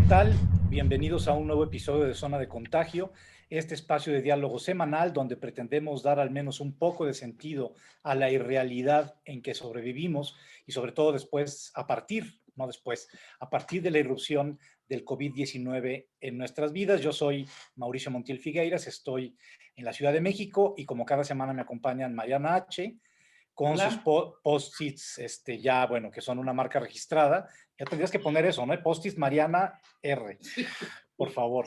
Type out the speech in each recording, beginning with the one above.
tal? Bienvenidos a un nuevo episodio de Zona de Contagio, este espacio de diálogo semanal donde pretendemos dar al menos un poco de sentido a la irrealidad en que sobrevivimos y sobre todo después, a partir de la irrupción del COVID-19 en nuestras vidas. Yo soy Mauricio Montiel Figueiras, estoy en la Ciudad de México y como cada semana me acompañan Mariana H., con sus Hola. post-its, ya, bueno, que son una marca registrada. Ya tendrías que poner eso, ¿no? Post-its Mariana R, por favor.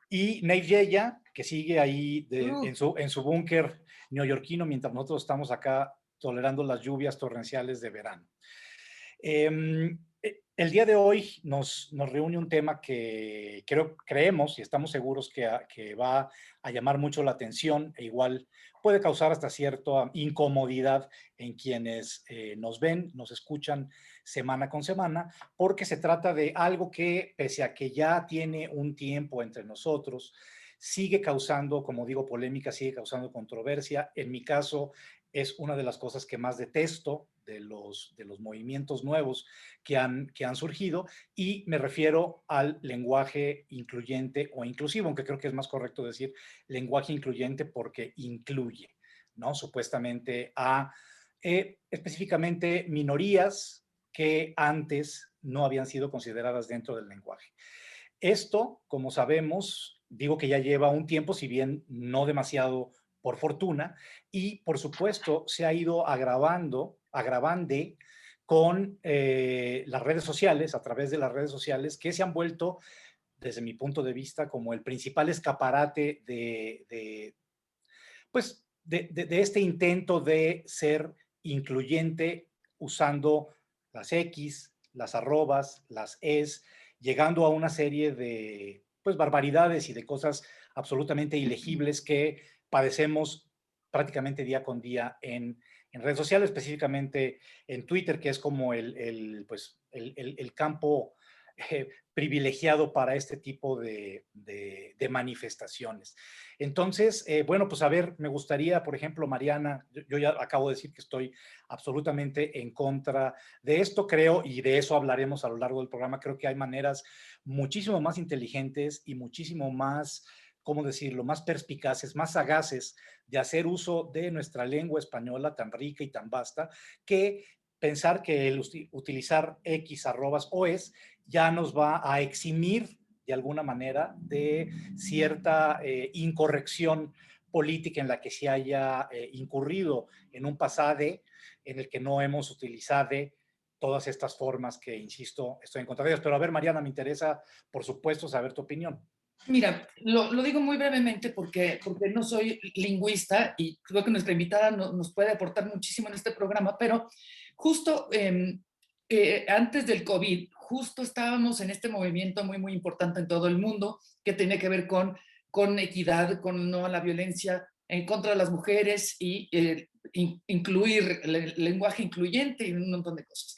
Y Nate Yeya, que sigue ahí Uh, en su búnker neoyorquino mientras nosotros estamos acá tolerando las lluvias torrenciales de verano. El día de hoy nos reúne un tema que creemos y estamos seguros que va a llamar mucho la atención e igual puede causar hasta cierta incomodidad en quienes nos ven, nos escuchan semana con semana, porque se trata de algo que, pese a que ya tiene un tiempo entre nosotros, sigue causando, como digo, polémica, sigue causando controversia. En mi caso, es una de las cosas que más detesto de los movimientos nuevos que han surgido, y me refiero al lenguaje incluyente o inclusivo, aunque creo que es más correcto decir lenguaje incluyente porque incluye, ¿no? Supuestamente a específicamente minorías que antes no habían sido consideradas dentro del lenguaje. Esto, como sabemos, digo que ya lleva un tiempo, si bien no demasiado por fortuna, y por supuesto se ha ido agravando con las redes sociales, a través de las redes sociales, que se han vuelto, desde mi punto de vista, como el principal escaparate de este intento de ser incluyente usando las X, las arrobas, las es, llegando a una serie de pues, barbaridades y de cosas absolutamente ilegibles que padecemos prácticamente día con día en redes sociales, específicamente en Twitter, que es como el campo privilegiado para este tipo de manifestaciones. Entonces, bueno, pues a ver, me gustaría, por ejemplo, Mariana, yo ya acabo de decir que estoy absolutamente en contra de esto, creo, y de eso hablaremos a lo largo del programa. Creo que hay maneras muchísimo más inteligentes y muchísimo más, ¿cómo decirlo?, más perspicaces, más sagaces de hacer uso de nuestra lengua española tan rica y tan vasta, que pensar que el utilizar X, arrobas o es ya nos va a eximir de alguna manera de cierta incorrección política en la que se haya incurrido en un pasado en el que no hemos utilizado todas estas formas que, insisto, estoy en contra de ellas. Pero a ver, Mariana, me interesa, por supuesto, saber tu opinión. Mira, lo digo muy brevemente porque no soy lingüista y creo que nuestra invitada nos puede aportar muchísimo en este programa, pero justo antes del COVID, justo estábamos en este movimiento muy, muy importante en todo el mundo que tiene que ver con equidad, con no a la violencia en contra de las mujeres y incluir el lenguaje incluyente y un montón de cosas.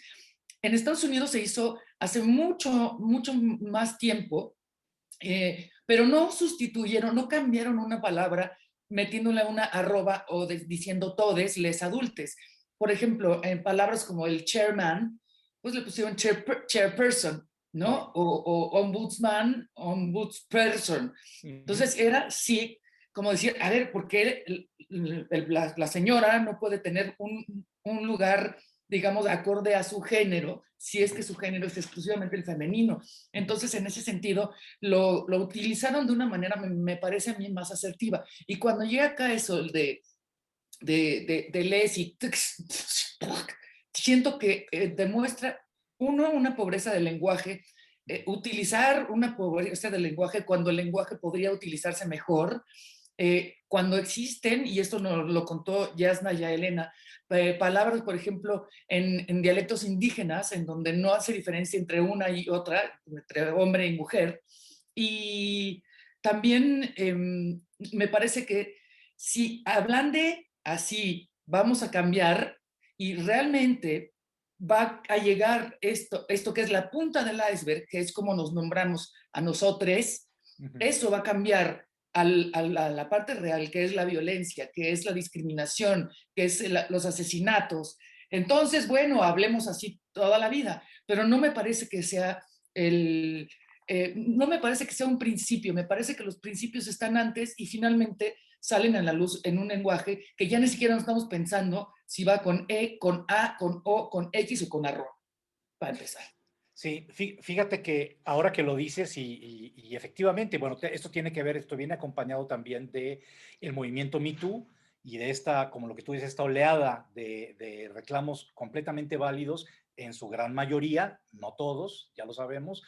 En Estados Unidos se hizo hace mucho, mucho más tiempo, pero no sustituyeron, no cambiaron una palabra metiéndole una arroba o diciendo todes, les adultes. Por ejemplo, en palabras como el chairman, pues le pusieron chairperson, Claro. ¿no? O ombudsman, ombudsperson. Uh -huh. Entonces era sí, como decir, a ver, ¿por qué la señora no puede tener un lugar, digamos, acorde a su género, si es que su género es exclusivamente el femenino? Entonces, en ese sentido, lo utilizaron de una manera, me parece a mí, más asertiva. Y cuando llega acá eso, el de les y siento que demuestra, uno, una pobreza del lenguaje, utilizar una pobreza del lenguaje cuando el lenguaje podría utilizarse mejor, cuando existen, y esto nos lo contó Yasna y Elena, palabras, por ejemplo, en dialectos indígenas, en donde no hace diferencia entre una y otra, entre hombre y mujer. Y también me parece que si hablan de así, vamos a cambiar y realmente va a llegar esto que es la punta del iceberg, que es como nos nombramos a nosotros, Uh -huh. eso va a cambiar a la parte real, que es la violencia, que es la discriminación, que es los asesinatos. Entonces, bueno, hablemos así toda la vida, pero no me parece que sea el, no me parece que sea un principio, me parece que los principios están antes y finalmente salen a la luz en un lenguaje que ya ni siquiera nos estamos pensando si va con E, con A, con O, con X o con arroba, para empezar. Sí, fíjate que ahora que lo dices y efectivamente, bueno, esto tiene que ver, esto viene acompañado también de el movimiento Me Too y de esta, como lo que tú dices, esta oleada de reclamos completamente válidos, en su gran mayoría, no todos, ya lo sabemos,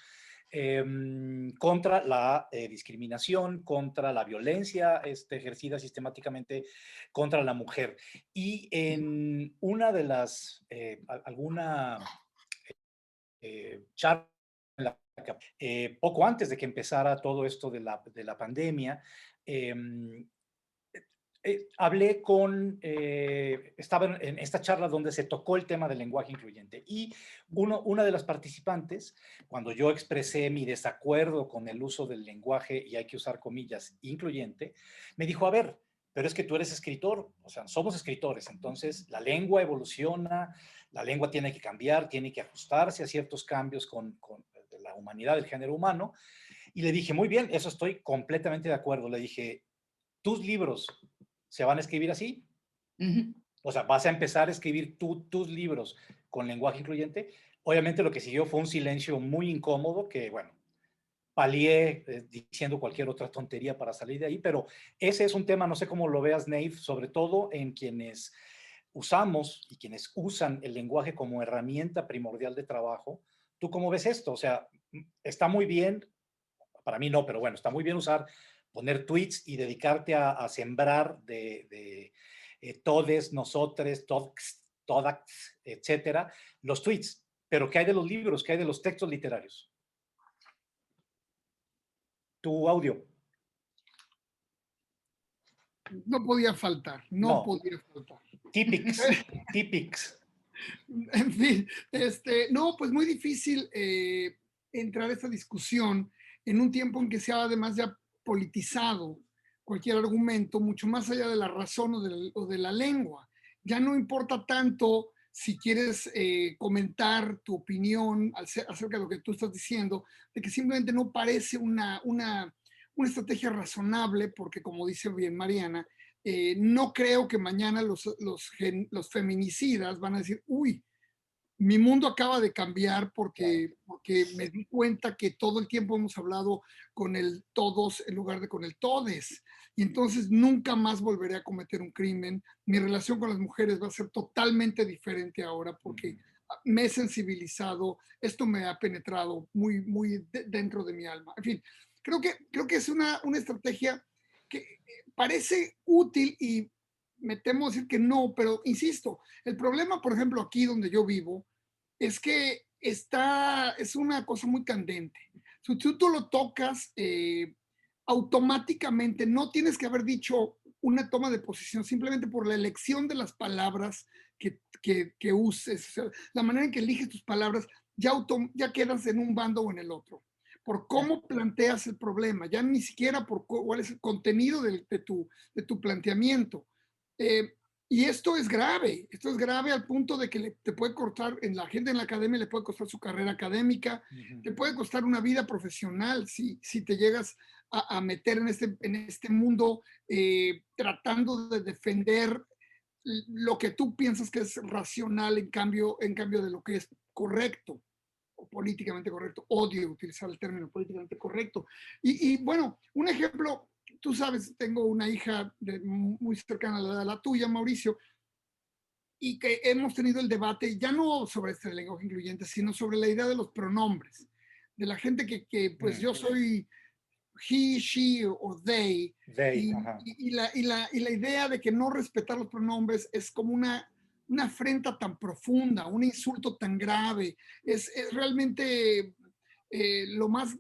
contra la discriminación, contra la violencia ejercida sistemáticamente contra la mujer. Y en una de las, alguna charla, poco antes de que empezara todo esto de la pandemia, eh, hablé con, estaba en esta charla donde se tocó el tema del lenguaje incluyente y una de las participantes, cuando yo expresé mi desacuerdo con el uso del lenguaje, y hay que usar comillas, incluyente, me dijo, a ver, pero es que tú eres escritor, o sea, somos escritores, entonces la lengua evoluciona, la lengua tiene que cambiar, tiene que ajustarse a ciertos cambios con la humanidad, el género humano, y le dije, muy bien, eso estoy completamente de acuerdo, le dije, tus libros se van a escribir así. O sea, vas a empezar a escribir tus libros con lenguaje incluyente. Obviamente lo que siguió fue un silencio muy incómodo que, bueno, palié diciendo cualquier otra tontería para salir de ahí, pero ese es un tema, no sé cómo lo veas, Nave, sobre todo en quienes usamos y quienes usan el lenguaje como herramienta primordial de trabajo. ¿Tú cómo ves esto? O sea, está muy bien, para mí no, pero bueno, está muy bien usar, poner tweets y dedicarte a sembrar de todes, nosotres, tox, todax, etcétera, los tweets. Pero ¿qué hay de los libros? ¿Qué hay de los textos literarios? Tu audio. No podía faltar, no No. podía faltar. Típics, típics. En fin, no, pues muy difícil entrar a esta discusión en un tiempo en que se ha además ya politizado cualquier argumento, mucho más allá de la razón o de la lengua. Ya no importa tanto si quieres comentar tu opinión acerca de lo que tú estás diciendo, de que simplemente no parece una estrategia razonable, porque como dice bien Mariana, no creo que mañana los feminicidas van a decir, uy, mi mundo acaba de cambiar porque me di cuenta que todo el tiempo hemos hablado con el todos en lugar de con el todes. Y entonces nunca más volveré a cometer un crimen. Mi relación con las mujeres va a ser totalmente diferente ahora porque me he sensibilizado. Esto me ha penetrado muy dentro de mi alma. En fin, creo que es una estrategia que parece útil y me temo decir que no, pero insisto, el problema, por ejemplo, aquí donde yo vivo, es que es una cosa muy candente. Si tú lo tocas, automáticamente no tienes que haber dicho una toma de posición, simplemente por la elección de las palabras que uses, o sea, la manera en que eliges tus palabras, ya quedas en un bando o en el otro. Por cómo planteas el problema, ya ni siquiera por cuál es el contenido de tu planteamiento. Eh, y esto es grave al punto de que te puede cortar, en la gente en la academia le puede costar su carrera académica, te puede costar una vida profesional si te llegas a meter en este mundo tratando de defender lo que tú piensas que es racional en cambio de lo que es correcto o políticamente correcto. Odio utilizar el término políticamente correcto. Y bueno, un ejemplo, tú sabes, tengo una hija muy cercana a la edad de la tuya, Mauricio, y que hemos tenido el debate ya no sobre este lenguaje incluyente, sino sobre la idea de los pronombres, de la gente que pues yo soy he, she o they, They, ajá. y la idea de que no respetar los pronombres es como una afrenta tan profunda, un insulto tan grave, es realmente lo más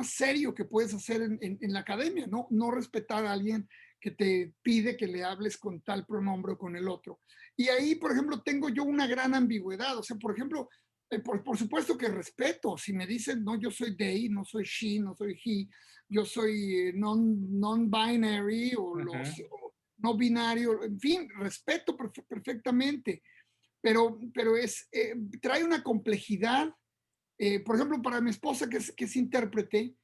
serio que puedes hacer en la academia, ¿no? No respetar a alguien que te pide que le hables con tal pronombre o con el otro. Y ahí, por ejemplo, tengo yo una gran ambigüedad. O sea, por ejemplo, por supuesto que respeto. Si me dicen, no, yo soy they, no soy she, no soy he, yo soy non-binary o no binario, en fin, respeto perfectamente. Pero trae una complejidad Por ejemplo, para mi esposa, que es intérprete,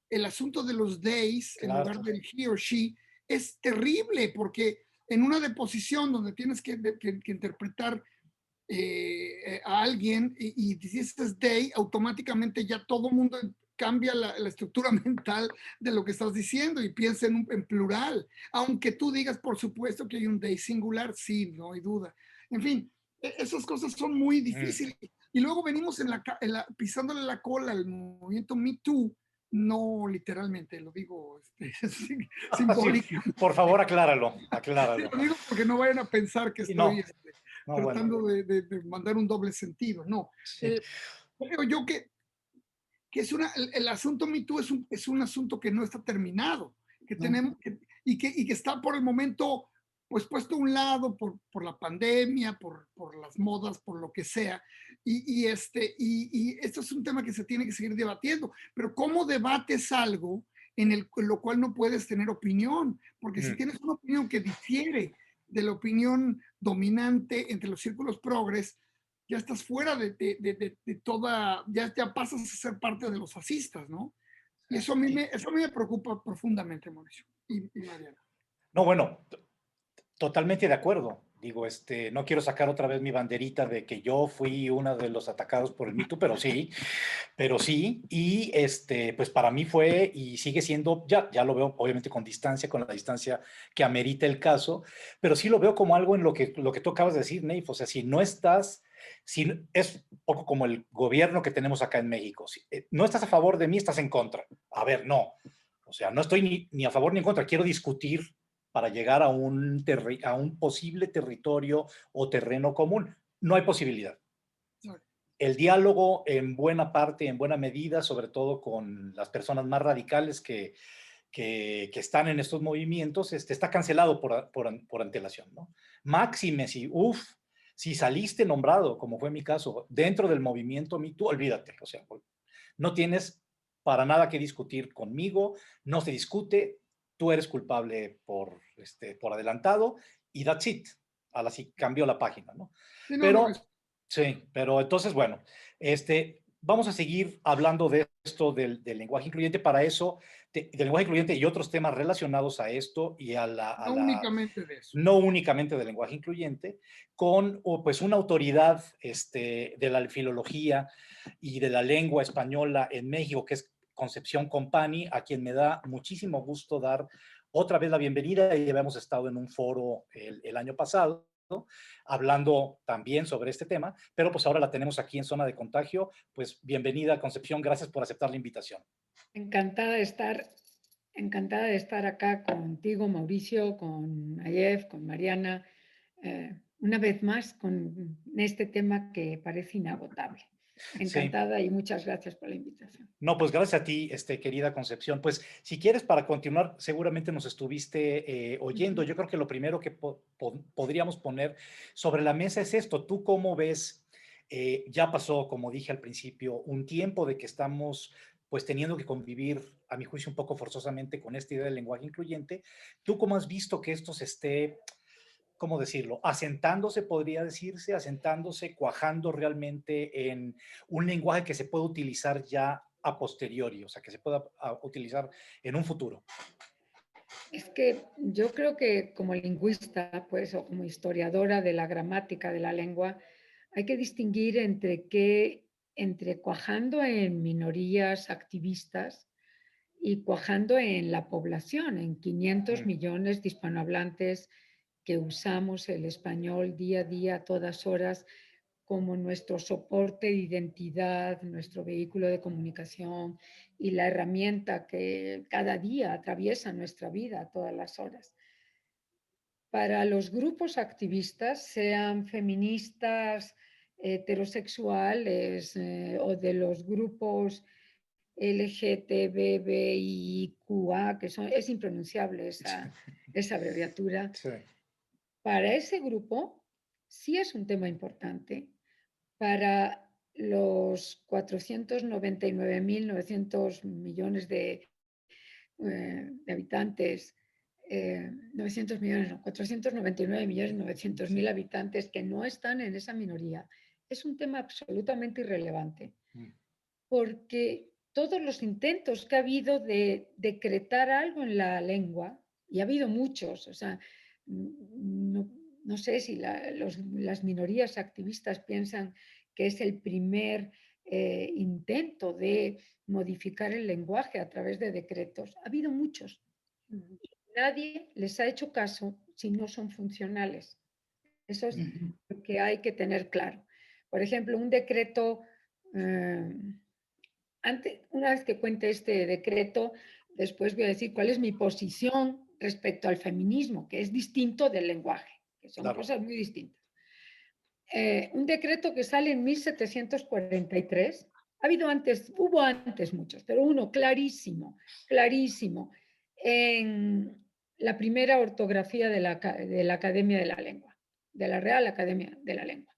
el asunto de los theys en Claro. lugar del he or she es terrible, porque en una deposición donde tienes que interpretar a alguien y dices they, automáticamente ya todo el mundo cambia la estructura mental de lo que estás diciendo y piensa en plural. Aunque tú digas, por supuesto, que hay un they singular, sí, no hay duda. En fin, esas cosas son muy Mm. difíciles. Y luego venimos pisándole la cola al movimiento Me Too, no literalmente, lo digo Sí, simbólicamente. por favor, acláralo, Sí, acláralo. lo digo porque no vayan a pensar que Y estoy no, no, bueno, tratando de mandar un doble sentido. No, sí. eh, creo yo que el asunto Me Too es un asunto que no está terminado, que tenemos, y que está por el momento pues puesto a un lado por la pandemia, por las modas, por lo que sea. Y esto es un tema que se tiene que seguir debatiendo. Pero ¿cómo debates algo en lo cual no puedes tener opinión? Porque si Mm. tienes una opinión que difiere de la opinión dominante entre los círculos progres, ya estás fuera de toda, ya pasas a ser parte de los fascistas, ¿no? Y eso a mí me preocupa profundamente, Mauricio y Mariana. No, bueno, totalmente de acuerdo. Digo, no quiero sacar otra vez mi banderita de que yo fui uno de los atacados por el Me Too, pero sí, y pues para mí fue y sigue siendo, ya lo veo obviamente con distancia, con la distancia que amerita el caso, pero sí lo veo como algo en lo que tú acabas de decir, Neif, o sea, si no estás, si es un poco como el gobierno que tenemos acá en México, si no estás a favor de mí, estás en contra. A ver, no, o sea, no estoy ni a favor ni en contra, quiero discutir para llegar a a un posible territorio o terreno común. No hay posibilidad. El diálogo en buena parte, en buena medida, sobre todo con las personas más radicales que están en estos movimientos, está cancelado por antelación, ¿no? Máxime, si saliste nombrado, como fue mi caso, dentro del movimiento Me Too, olvídate, o sea, no tienes para nada que discutir conmigo, no se discute, tú eres culpable por adelantado y that's it. Ahora sí cambió la página, ¿no? Sí, no, no, Pero sí, pero entonces, bueno, vamos a seguir hablando de esto del lenguaje incluyente. Para eso, del lenguaje incluyente y otros temas relacionados a esto y no únicamente de eso. no únicamente del lenguaje incluyente, con pues una autoridad de la filología y de la lengua española en México, que es Concepción Compani, a quien me da muchísimo gusto dar otra vez la bienvenida. Ya habíamos estado en un foro el año pasado, hablando también sobre este tema, pero pues ahora la tenemos aquí en Zona de Contagio. Pues bienvenida, Concepción, gracias por aceptar la invitación. Encantada de estar acá contigo, Mauricio, con Ayef, con Mariana, una vez más con este tema que parece inagotable. Sí. Encantada y muchas gracias por la invitación. No, pues gracias a ti, querida Concepción. Pues si quieres, para continuar, seguramente nos estuviste oyendo. Yo creo que lo primero que podríamos poner sobre la mesa es esto. ¿Tú cómo ves? Ya pasó, como dije al principio, un tiempo de que estamos pues teniendo que convivir, a mi juicio, un poco forzosamente con esta idea del lenguaje incluyente. ¿Tú cómo has visto que esto se esté, cómo decirlo, asentándose, podría decirse, asentándose, cuajando realmente en un lenguaje que se puede utilizar ya a posteriori, o sea, que se pueda utilizar en un futuro? Es que yo creo que como lingüista, pues, o como historiadora de la gramática de la lengua, hay que distinguir entre cuajando en minorías activistas y cuajando en la población, en 500 Mm. millones de hispanohablantes que usamos el español día a día, a todas horas, como nuestro soporte de identidad, nuestro vehículo de comunicación y la herramienta que cada día atraviesa nuestra vida a todas las horas. Para los grupos activistas, sean feministas, heterosexuales o de los grupos LGTBIQA, es impronunciable esa abreviatura. Sí. Para ese grupo sí es un tema importante. Para los 499.900 millones de habitantes, 900 millones, no, 499.900.000 habitantes que no están en esa minoría, es un tema absolutamente irrelevante. Mm. porque todos los intentos que ha habido de decretar algo en la lengua, y ha habido muchos, o sea, no, no sé si las minorías activistas piensan que es el primer intento de modificar el lenguaje a través de decretos. Ha habido muchos. Nadie les ha hecho caso si no son funcionales. Eso es Ujú. lo que hay que tener claro. Por ejemplo, un decreto, eh, una vez que cuente este decreto, después voy a decir cuál es mi posición respecto al feminismo, que es distinto del lenguaje, que son Claro. cosas muy distintas. Un decreto que sale en 1743, hubo antes muchos, pero uno clarísimo, clarísimo, en la primera ortografía de la Academia de la Lengua, de la Real Academia de la Lengua.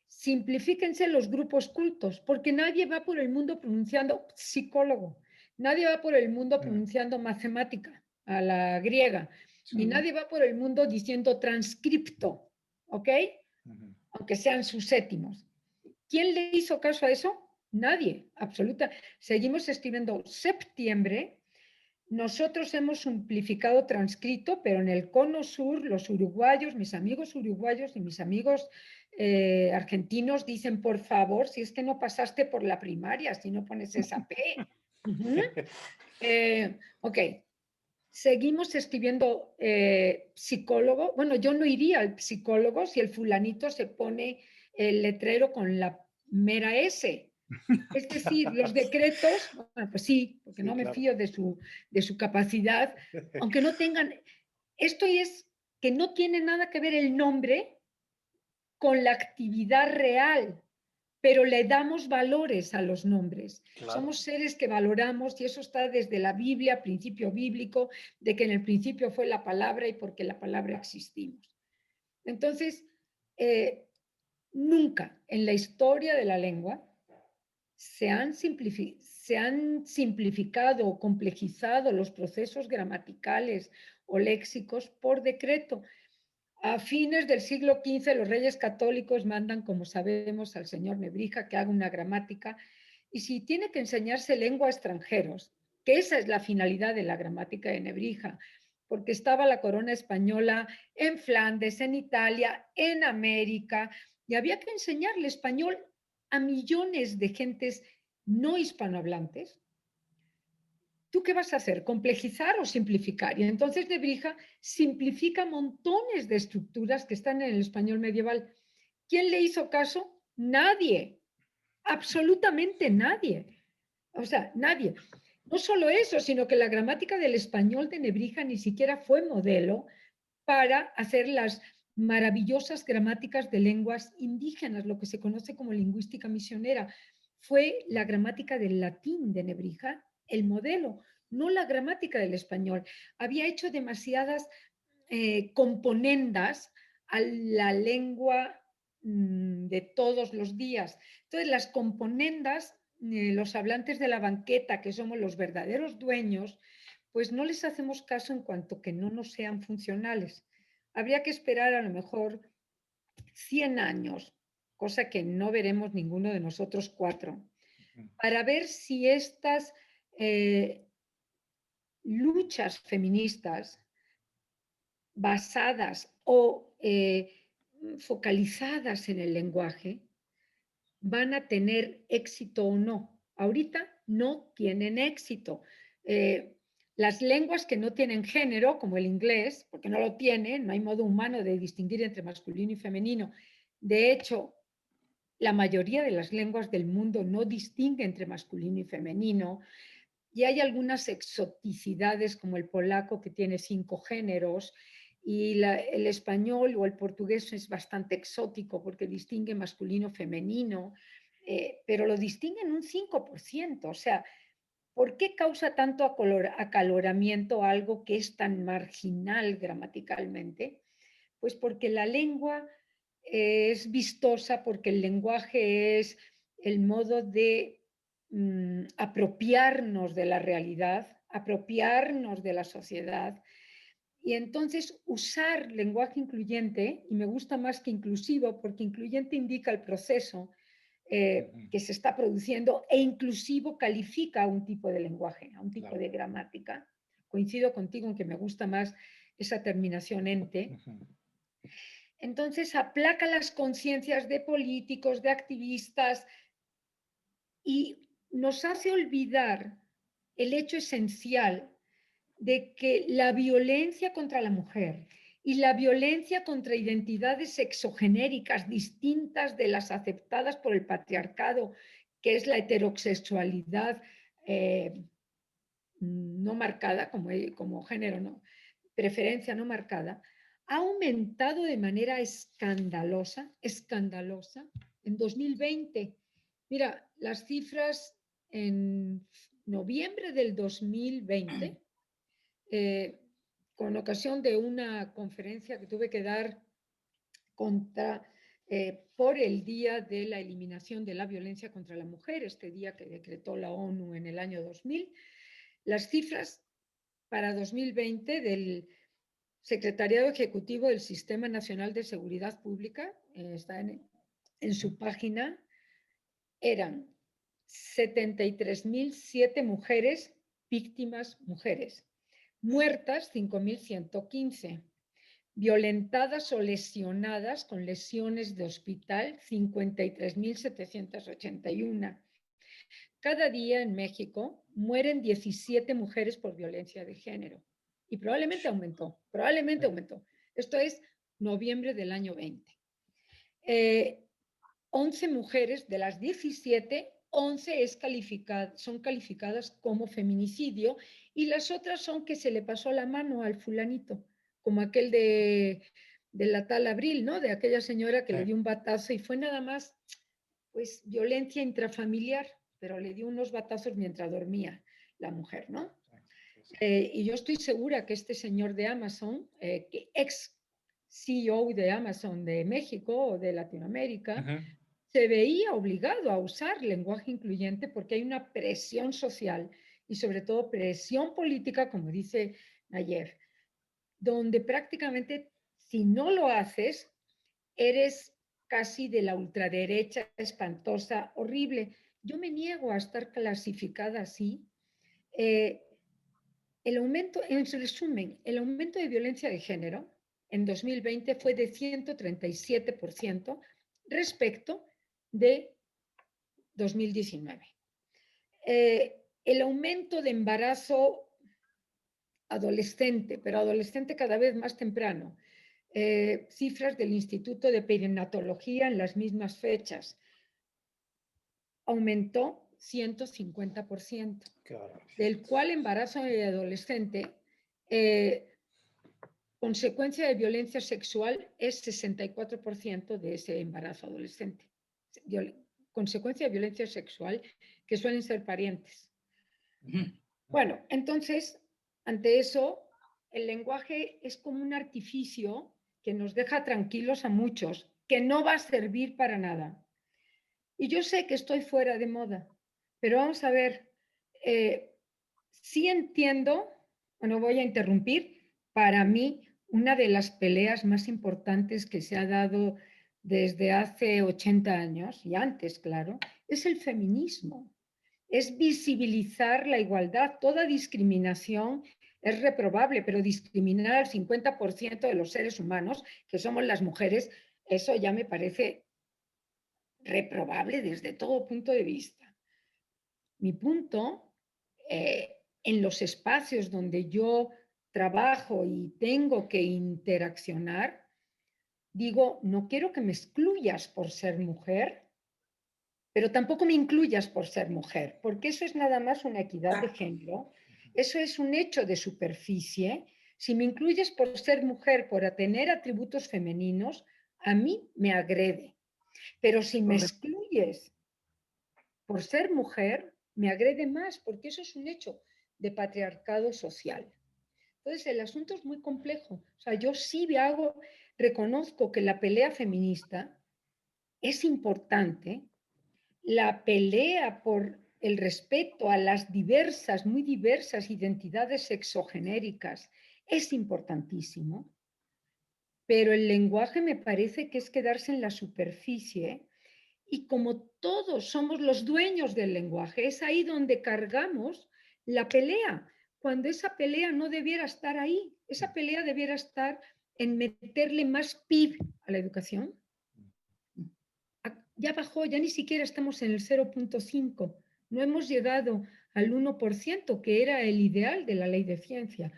Simplifíquense los grupos cultos, porque nadie va por el mundo pronunciando psicólogo, nadie va por el mundo pronunciando matemática a la griega, ni nadie va por el mundo diciendo transcripto, ¿ok? Aunque sean sus séptimos. ¿Quién le hizo caso a eso? Nadie, absoluta. Seguimos escribiendo septiembre. Nosotros hemos simplificado transcrito, pero en el cono sur, los uruguayos, mis amigos uruguayos y mis amigos argentinos dicen, por favor, si es que no pasaste por la primaria, si no pones esa P. Ok, seguimos escribiendo psicólogo. Bueno, yo no iría al psicólogo si el fulanito se pone el letrero con la mera S. Es decir, los decretos, bueno, pues sí, porque Sí, no me claro. fío de su capacidad, aunque no tengan, esto es que no tiene nada que ver el nombre con la actividad real, pero le damos valores a los nombres. Claro. Somos seres que valoramos, y eso está desde la Biblia, principio bíblico, de que en el principio fue la palabra y porque la palabra existimos. Entonces, nunca en la historia de la lengua se han simplificado o complejizado los procesos gramaticales o léxicos por decreto. A fines del siglo XV, los reyes católicos mandan, como sabemos, al señor Nebrija que haga una gramática, y si tiene que enseñarse lengua a extranjeros, que esa es la finalidad de la gramática de Nebrija, porque estaba la corona española en Flandes, en Italia, en América, y había que enseñarle español a millones de gentes no hispanohablantes. ¿Tú qué vas a hacer? ¿Complejizar o simplificar? Y entonces Nebrija simplifica montones de estructuras que están en el español medieval. ¿Quién le hizo caso? Nadie, absolutamente nadie. O sea, nadie. No solo eso, sino que la gramática del español de Nebrija ni siquiera fue modelo para hacer las maravillosas gramáticas de lenguas indígenas, lo que se conoce como lingüística misionera. Fue la gramática del latín de Nebrija el modelo, no la gramática del español. Había hecho demasiadas componendas a la lengua de todos los días. Entonces, las componendas, los hablantes de la banqueta, que somos los verdaderos dueños, pues no les hacemos caso en cuanto que no nos sean funcionales. Habría que esperar a lo mejor 100 años, cosa que no veremos ninguno de nosotros cuatro, para ver si estas luchas feministas basadas o focalizadas en el lenguaje van a tener éxito o no. Ahorita no tienen éxito. Las lenguas que no tienen género, como el inglés, porque no lo tienen, no hay modo humano de distinguir entre masculino y femenino. De hecho, la mayoría de las lenguas del mundo no distingue entre masculino y femenino. Y hay algunas exoticidades como el polaco que tiene 5 géneros y el español o el portugués es bastante exótico porque distingue masculino femenino, pero lo distinguen un 5%. O sea, ¿por qué causa tanto acaloramiento algo que es tan marginal gramaticalmente? Pues porque la lengua es vistosa, porque el lenguaje es el modo de apropiarnos de la realidad, apropiarnos de la sociedad. Y entonces usar lenguaje incluyente, y me gusta más que inclusivo, porque incluyente indica el proceso, que se está produciendo e inclusivo califica a un tipo de lenguaje, a un tipo Claro. de gramática. Coincido contigo en que me gusta más esa terminación ente. Entonces aplaca las conciencias de políticos, de activistas y nos hace olvidar el hecho esencial de que la violencia contra la mujer y la violencia contra identidades sexogenéricas distintas de las aceptadas por el patriarcado, que es la heterosexualidad no marcada, como género, no, preferencia no marcada, ha aumentado de manera escandalosa en 2020. Mira, las cifras en noviembre del 2020, con ocasión de una conferencia que tuve que dar por el Día de la Eliminación de la Violencia contra la Mujer, este día que decretó la ONU en el año 2000, las cifras para 2020 del Secretariado Ejecutivo del Sistema Nacional de Seguridad Pública, está en su página, eran 73.007 mujeres, víctimas mujeres, muertas 5.115, violentadas o lesionadas con lesiones de hospital 53.781. Cada día en México mueren 17 mujeres por violencia de género. Y probablemente aumentó. Esto es noviembre del año 20. 11 mujeres de las 17, 11 son calificadas como feminicidio y las otras son que se le pasó la mano al fulanito, como aquel de la tal Abril, ¿no? De aquella señora que le dio un batazo y fue nada más, pues, violencia intrafamiliar, pero le dio unos batazos mientras dormía la mujer, ¿no? Y yo estoy segura que este señor de Amazon, que ex CEO de Amazon de México o de Latinoamérica, se veía obligado a usar lenguaje incluyente porque hay una presión social y sobre todo presión política, como dice Nayef, donde prácticamente si no lo haces, eres casi de la ultraderecha, espantosa, horrible. Yo me niego a estar clasificada así. El aumento, en resumen, el aumento de violencia de género en 2020 fue de 137% respecto de 2019. El aumento de embarazo adolescente, pero adolescente cada vez más temprano. Cifras del Instituto de Perinatología en las mismas fechas. Aumentó 150%, del cual embarazo adolescente, consecuencia de violencia sexual, es 64% de ese embarazo adolescente. Consecuencia de violencia sexual, que suelen ser parientes. Bueno, entonces, ante eso, el lenguaje es como un artificio que nos deja tranquilos a muchos, que no va a servir para nada. Y yo sé que estoy fuera de moda, pero vamos a ver, sí entiendo, bueno, voy a interrumpir, para mí una de las peleas más importantes que se ha dado desde hace 80 años, y antes, claro, es el feminismo. Es visibilizar la igualdad. Toda discriminación es reprobable, pero discriminar al 50% de los seres humanos, que somos las mujeres, eso ya me parece reprobable desde todo punto de vista. Mi punto, en los espacios donde yo trabajo y tengo que interaccionar, digo, no quiero que me excluyas por ser mujer, pero tampoco me incluyas por ser mujer, porque eso es nada más una equidad de género, eso es un hecho de superficie. Si me incluyes por ser mujer, por tener atributos femeninos, a mí me agrede. Pero si me excluyes por ser mujer, me agrede más, porque eso es un hecho de patriarcado social. Entonces, el asunto es muy complejo. O sea, yo sí reconozco que la pelea feminista es importante, la pelea por el respeto a las diversas, muy diversas identidades sexogenéricas es importantísimo, pero el lenguaje me parece que es quedarse en la superficie Y como todos somos los dueños del lenguaje, es ahí donde cargamos la pelea, cuando esa pelea no debiera estar ahí. Esa pelea debiera estar en meterle más PIB a la educación. Ya bajó, ya ni siquiera estamos en el 0,5. No hemos llegado al 1%, que era el ideal de la ley de ciencia.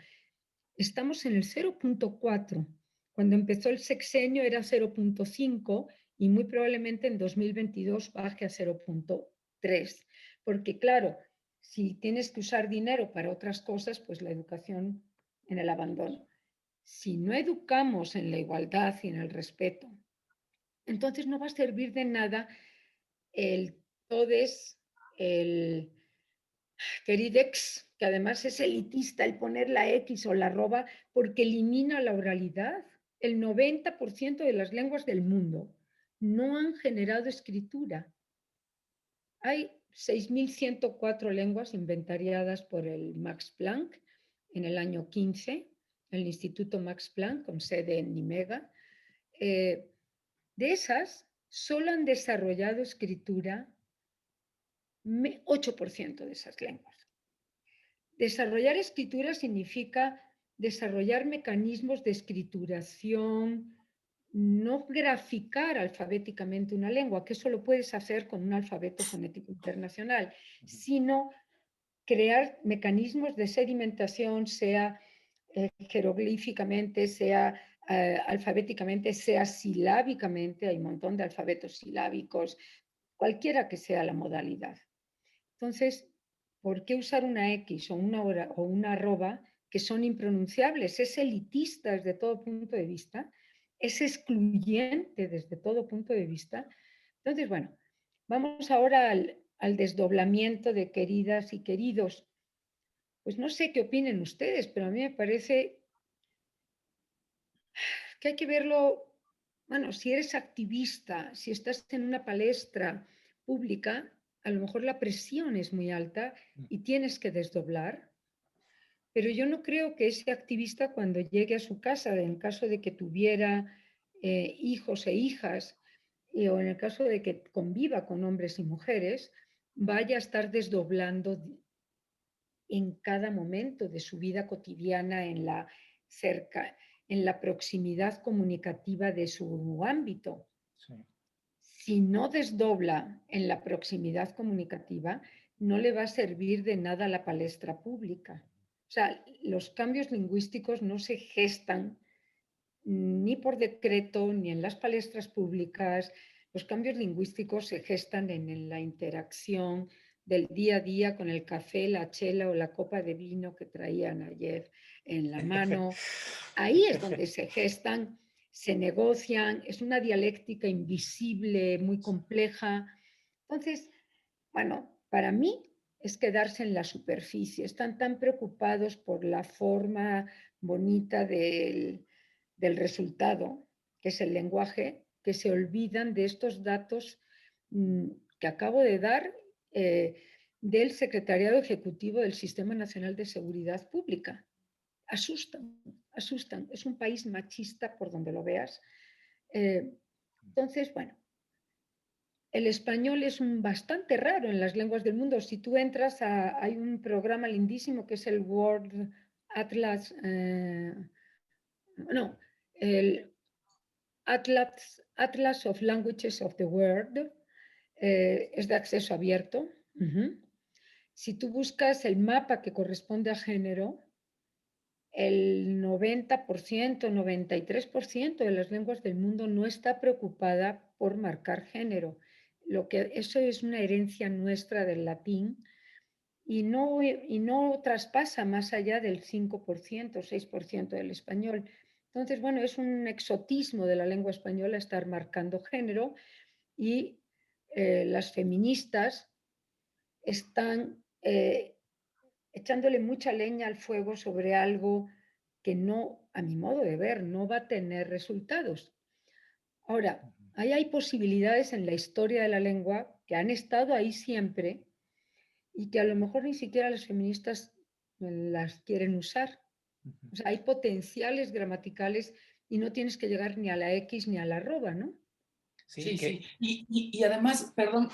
Estamos en el 0,4. Cuando empezó el sexenio era 0,5 y muy probablemente en 2022 baje a 0,3. Porque claro, si tienes que usar dinero para otras cosas, pues la educación en el abandono. Si no educamos en la igualdad y en el respeto, entonces no va a servir de nada el todes, el queridex, que además es elitista, el poner la X o la arroba, porque elimina la oralidad. El 90% de las lenguas del mundo no han generado escritura. Hay 6.104 lenguas inventariadas por el Max Planck en el año 15, el Instituto Max Planck, con sede en Nimega. De esas, solo han desarrollado escritura 8% de esas lenguas. Desarrollar escritura significa desarrollar mecanismos de escrituración, no graficar alfabéticamente una lengua, que eso lo puedes hacer con un alfabeto fonético internacional, sino crear mecanismos de sedimentación, sea jeroglíficamente, sea alfabéticamente, sea silábicamente, hay un montón de alfabetos silábicos, cualquiera que sea la modalidad. Entonces, ¿por qué usar una X o una arroba que son impronunciables? Es elitista desde todo punto de vista, es excluyente desde todo punto de vista. Entonces, bueno, vamos ahora al desdoblamiento de queridas y queridos. Pues no sé qué opinen ustedes, pero a mí me parece que hay que verlo, bueno, si eres activista, si estás en una palestra pública, a lo mejor la presión es muy alta y tienes que desdoblar, pero yo no creo que ese activista cuando llegue a su casa, en caso de que tuviera hijos e hijas, o en el caso de que conviva con hombres y mujeres, vaya a estar desdoblando en cada momento de su vida cotidiana en la proximidad comunicativa de su ámbito. Sí. Si no desdobla en la proximidad comunicativa, no le va a servir de nada la palestra pública. O sea, los cambios lingüísticos no se gestan ni por decreto ni en las palestras públicas. Los cambios lingüísticos se gestan en la interacción del día a día con el café, la chela o la copa de vino que traían ayer en la mano. Ahí es donde se gestan, se negocian, es una dialéctica invisible, muy compleja. Entonces, bueno, para mí es quedarse en la superficie. Están tan preocupados por la forma bonita del resultado, que es el lenguaje, que se olvidan de estos datos que acabo de dar del Secretariado Ejecutivo del Sistema Nacional de Seguridad Pública. Asustan, asustan. Es un país machista por donde lo veas. Entonces, bueno, el español es bastante raro en las lenguas del mundo. Si tú entras hay un programa lindísimo que es el World Atlas, no, el Atlas of Languages of the World, es de acceso abierto. Si tú buscas el mapa que corresponde a género, el 90%, 93% de las lenguas del mundo no está preocupada por marcar género. Eso es una herencia nuestra del latín y no traspasa más allá del 5%, 6% del español. Entonces, bueno, es un exotismo de la lengua española estar marcando género y las feministas están echándole mucha leña al fuego sobre algo que no, a mi modo de ver, no va a tener resultados. Ahora, ahí hay posibilidades en la historia de la lengua que han estado ahí siempre y que a lo mejor ni siquiera las feministas las quieren usar. O sea, hay potenciales gramaticales y no tienes que llegar ni a la X ni a la arroba, ¿no? Sí, Sí, que, sí. Y además, perdón,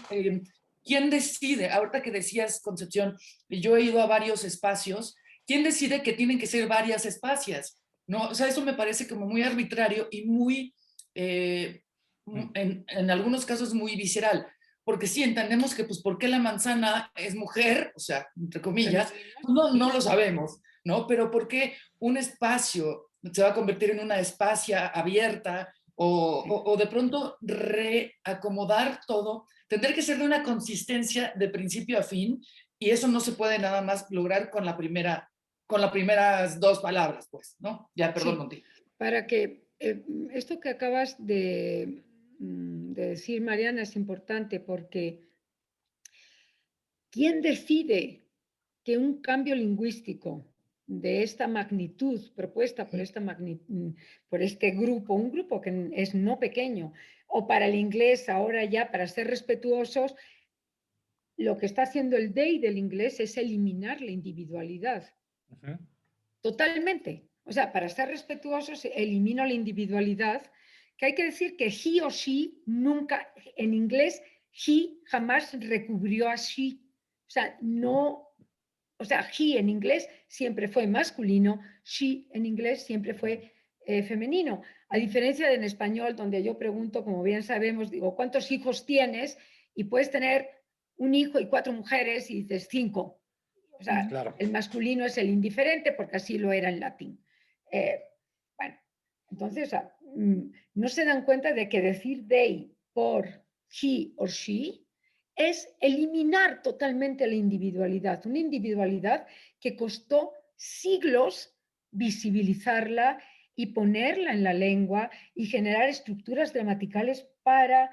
¿quién decide? Ahorita que decías, Concepción, y yo he ido a varios espacios, ¿quién decide que tienen que ser varias espacias? ¿No? O sea, eso me parece como muy arbitrario y muy, en algunos casos, muy visceral. Porque sí, entendemos que, pues, ¿por qué la manzana es mujer? O sea, entre comillas, Femenino, no, sí. no lo sabemos, ¿no? Pero ¿por qué un espacio se va a convertir en una espacia abierta o de pronto reacomodar todo, tendrá que ser de una consistencia de principio a fin y eso no se puede nada más lograr con las primeras dos palabras, pues, ¿no? Ya, perdón, Sí, Monty. para que esto que acabas de decir, Mariana, es importante porque ¿quién decide que un cambio lingüístico de esta magnitud propuesta por este grupo, un grupo que es no pequeño, o para el inglés ahora ya para ser respetuosos, lo que está haciendo el DEI del inglés es eliminar la individualidad. uh-huh. Totalmente. O sea, para ser respetuosos, elimino la individualidad, que hay que decir que he o she nunca, en inglés, he jamás recubrió a she. O sea, no, o sea, he en inglés siempre fue masculino, she en inglés siempre fue femenino. A diferencia de en español, donde yo pregunto, como bien sabemos, digo, ¿cuántos hijos tienes? Y puedes tener un hijo y 4 mujeres y dices 5. O sea, Claro. el masculino es el indiferente porque así lo era en latín. Eh, bueno, entonces, o sea, no se dan cuenta de que decir they por he o she es eliminar totalmente la individualidad, una individualidad que costó siglos visibilizarla y ponerla en la lengua y generar estructuras gramaticales para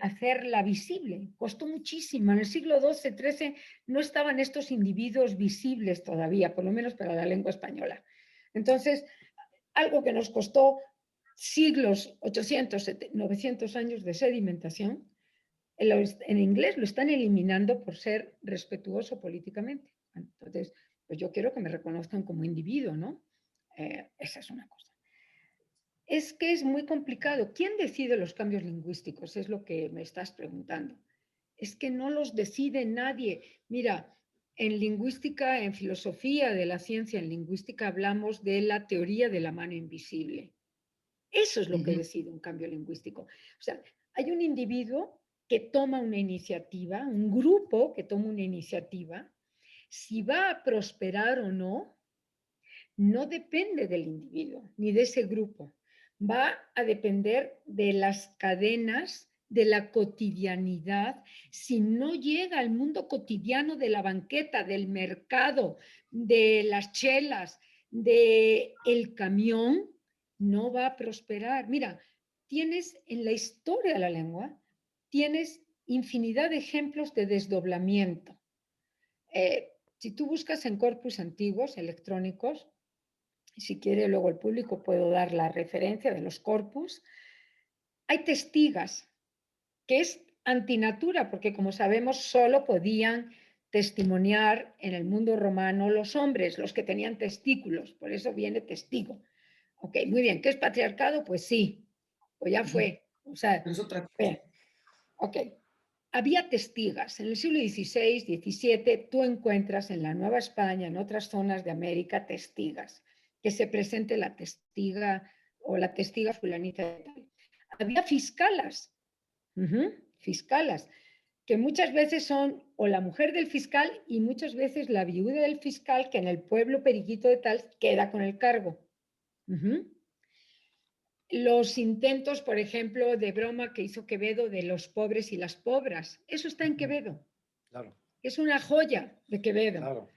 hacerla visible. Costó muchísimo. En el siglo XII, XIII no estaban estos individuos visibles todavía, por lo menos para la lengua española. Entonces, algo que nos costó siglos, 800, 900 años de sedimentación, en inglés lo están eliminando por ser respetuoso políticamente. Entonces, pues yo quiero que me reconozcan como individuo, ¿no? Esa es una cosa. Es que es muy complicado. ¿Quién decide los cambios lingüísticos? Es lo que me estás preguntando. Es que no los decide nadie. Mira, en lingüística, en filosofía de la ciencia, en lingüística hablamos de la teoría de la mano invisible. Eso es lo que decide un cambio lingüístico. O sea, hay un individuo que toma una iniciativa, un grupo que toma una iniciativa. Si va a prosperar o no, no depende del individuo ni de ese grupo. Va a depender de las cadenas, de la cotidianidad. Si no llega al mundo cotidiano de la banqueta, del mercado, de las chelas, del camión, no va a prosperar. Mira, tienes en la historia de la lengua, tienes infinidad de ejemplos de desdoblamiento. Si tú buscas en corpus antiguos electrónicos, si quiere luego el público puedo dar la referencia de los corpus, hay testigas, que es antinatura, porque como sabemos solo podían testimoniar en el mundo romano los hombres, los que tenían testículos, por eso viene testigo. Ok, muy bien, ¿qué es patriarcado? Pues sí, pues ya fue. O sea, Es otra cosa. ok, había testigas. En el siglo XVI, XVII, tú encuentras en la Nueva España, en otras zonas de América, testigas. Que se presente la testiga o la testiga fulanita de tal. Había fiscalas, fiscalas, que muchas veces son o la mujer del fiscal y muchas veces la viuda del fiscal que en el pueblo periquito de tal queda con el cargo. Los intentos, por ejemplo, de broma que hizo Quevedo de los pobres y las pobras. Eso está en Quevedo. Claro. Es una joya de Quevedo. Claro.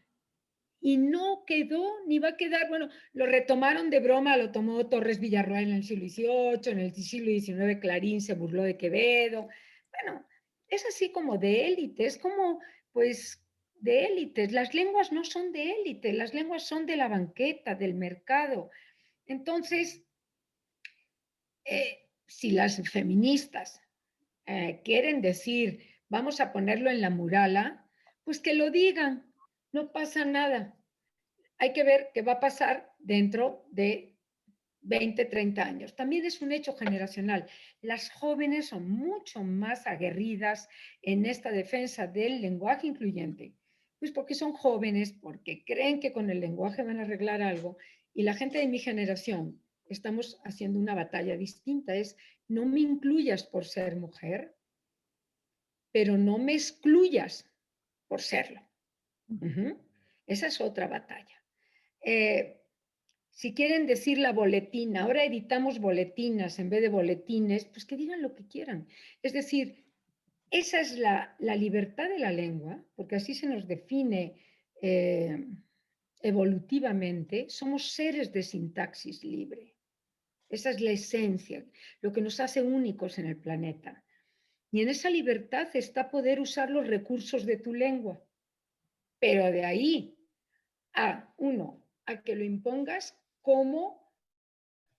Y no quedó, ni va a quedar, bueno, lo retomaron de broma, lo tomó Torres Villarroel en el siglo XVIII, en el siglo XIX Clarín se burló de Quevedo. Bueno, es así como de élite, es como, pues, de élites. Las lenguas no son de élite, las lenguas son de la banqueta, del mercado. Entonces, si las feministas quieren decir, vamos a ponerlo en la murala, pues que lo digan, no pasa nada. Hay que ver qué va a pasar dentro de 20, 30 años. También es un hecho generacional. Las jóvenes son mucho más aguerridas en esta defensa del lenguaje incluyente, pues porque son jóvenes, porque creen que con el lenguaje van a arreglar algo, y la gente de mi generación estamos haciendo una batalla distinta, es no me incluyas por ser mujer, pero no me excluyas por serlo. Esa es otra batalla. Si quieren decir la boletina, ahora editamos boletinas en vez de boletines, pues que digan lo que quieran. Es decir, esa es la libertad de la lengua, porque así se nos define evolutivamente. Somos seres de sintaxis libre. Esa es la esencia, lo que nos hace únicos en el planeta. Y en esa libertad está poder usar los recursos de tu lengua. Pero de ahí a que lo impongas como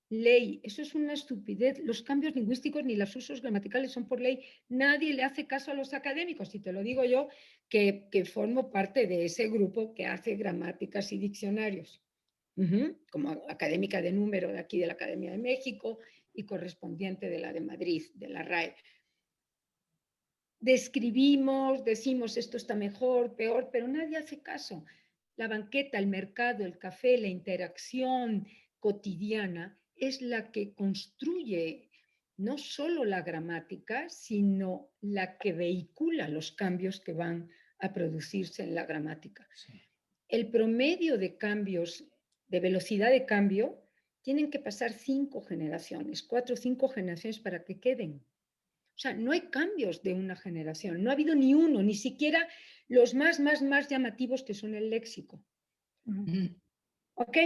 ley. Eso es una estupidez. Los cambios lingüísticos ni los usos gramaticales son por ley. Nadie le hace caso a los académicos. Y te lo digo yo, que formo parte de ese grupo que hace gramáticas y diccionarios. Como académica de número de aquí de la Academia de México y correspondiente de la de Madrid, de la RAE. Describimos, decimos esto está mejor, peor, pero nadie hace caso. La banqueta, el mercado, el café, la interacción cotidiana es la que construye no solo la gramática, sino la que vehicula los cambios que van a producirse en la gramática. Sí. El promedio de cambios, de velocidad de cambio, tienen que pasar 5 generaciones, 4 o 5 generaciones para que queden. O sea, no hay cambios de una generación, no ha habido ni uno, ni siquiera los más llamativos que son el léxico. Ok,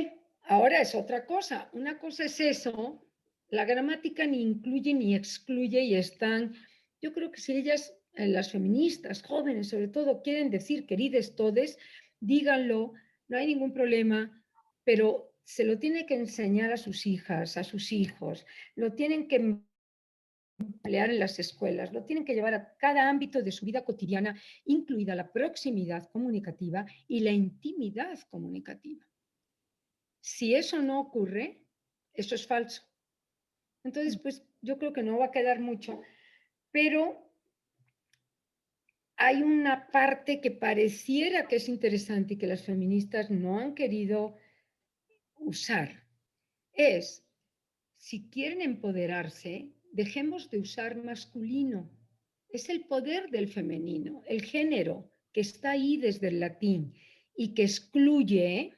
ahora es otra cosa. Una cosa es eso, la gramática ni incluye ni excluye y están, yo creo que si ellas, las feministas, jóvenes sobre todo, quieren decir querides todes, díganlo, no hay ningún problema, pero se lo tiene que enseñar a sus hijas, a sus hijos, lo tienen que emplear en las escuelas, lo tienen que llevar a cada ámbito de su vida cotidiana, incluida la proximidad comunicativa y la intimidad comunicativa. Si eso no ocurre, eso es falso. Entonces, pues yo creo que no va a quedar mucho, pero hay una parte que pareciera que es interesante y que las feministas no han querido usar. Es, si quieren empoderarse, dejemos de usar masculino. Es el poder del femenino, el género que está ahí desde el latín y que excluye